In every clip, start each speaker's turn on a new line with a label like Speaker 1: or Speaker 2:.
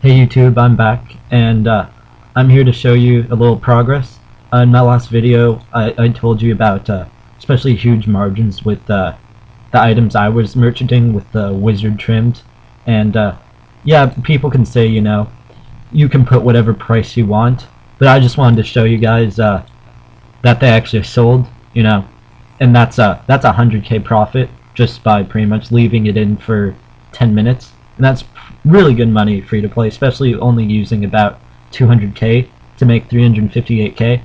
Speaker 1: Hey YouTube, I'm back, and I'm here to show you a little progress. In my last video, I told you about especially huge margins with the items I was merchanting with the wizard trimmed, and yeah, people can say, you can put whatever price you want, but I just wanted to show you guys that they actually sold, and that's a 100k profit just by pretty much leaving it in for 10 minutes, and that's really good money free to play, especially only using about 200k to make 358k.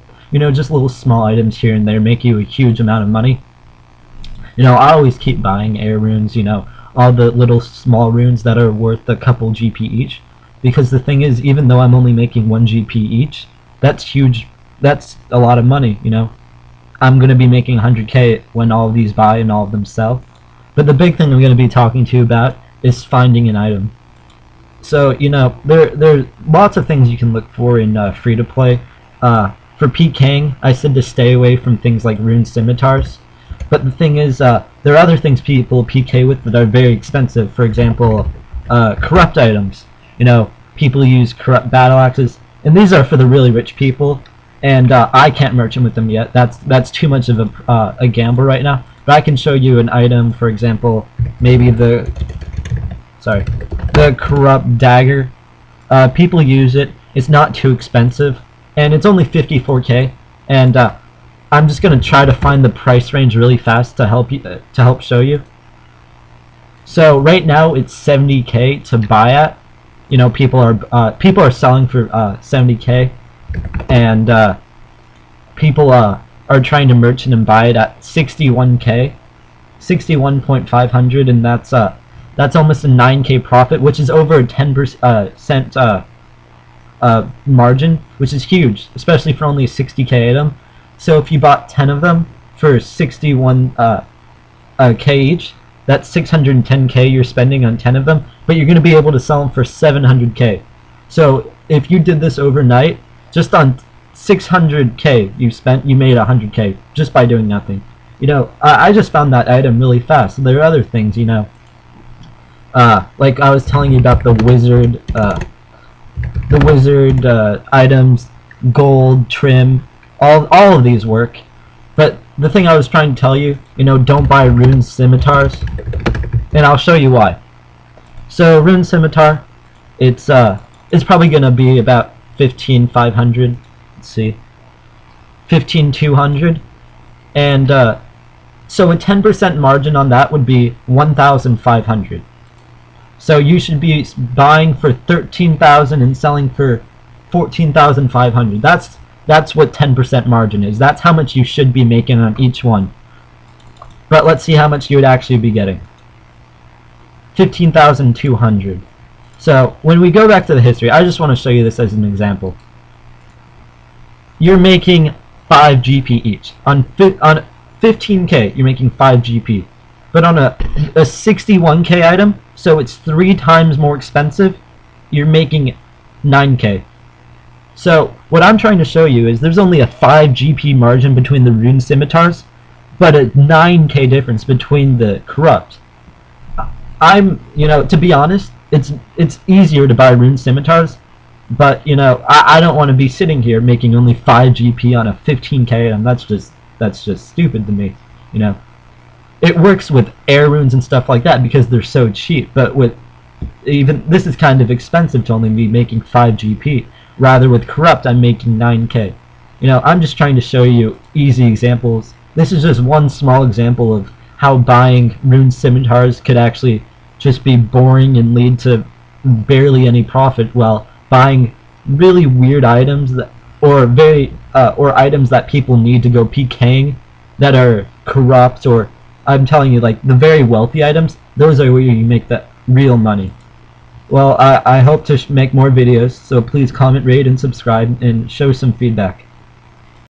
Speaker 1: Just little small items here and there make you a huge amount of money. I always keep buying air runes, all the little small runes that are worth a couple GP each, because the thing is, even though I'm only making 1 GP each, that's huge. That's a lot of money. I'm gonna be making 100k when all of these buy and all of them sell. But the big thing I'm gonna be talking to you about is finding an item. So there are lots of things you can look for in free to play. For PKing, I said to stay away from things like rune scimitars. But the thing is, there are other things people PK with that are very expensive. For example, corrupt items. People use corrupt battle axes, and these are for the really rich people. And I can't merchant with them yet. That's too much of a gamble right now. But I can show you an item, for example, maybe the corrupt dagger. People use it. It's not too expensive, and it's only 54k. And I'm just gonna try to find the price range really fast to help show you. So right now it's 70k to buy at. People are selling for 70k, and people are trying to merchant and buy it at 61k, 61.500, and that's almost a 9k profit, which is over a 10% margin, which is huge, especially for only a 60k item. So if you bought 10 of them for 61k each, that's 610k you're spending on 10 of them, but you're going to be able to sell them for 700k. So if you did this overnight, just on 600k you made 100k just by doing nothing. I just found that item really fast. There are other things, like I was telling you about the wizard items, gold, trim, all of these work. But the thing I was trying to tell you, don't buy rune scimitars, and I'll show you why. So rune scimitar, it's probably gonna be about 15,500. Let's see, 15,200, and so a 10% margin on that would be 1,500. So you should be buying for 13,000 and selling for 14,500. That's what 10% margin is. That's how much you should be making on each one. But let's see how much you would actually be getting. 15,200. So when we go back to the history, I just want to show you this as an example. You're making 5 GP each. On 15k, you're making 5 GP. But on a 61k item, so it's 3 times more expensive, you're making 9k. So what I'm trying to show you is there's only a 5 GP margin between the rune scimitars, but a 9k difference between the corrupt. To be honest, it's easier to buy rune scimitars, but I don't want to be sitting here making only 5 GP on a 15k item. That's just stupid to me. It works with air runes and stuff like that because they're so cheap, but with even this is kind of expensive to only be making 5 GP. Rather with corrupt, I'm making 9k. I'm just trying to show you easy examples. This is just one small example of how buying rune scimitars could actually just be boring and lead to barely any profit, while buying really weird items or items that people need to go PKing that are corrupt, or I'm telling you, like the very wealthy items, those are where you make that real money. Well, I hope to make more videos, so please comment, rate, and subscribe, and show some feedback.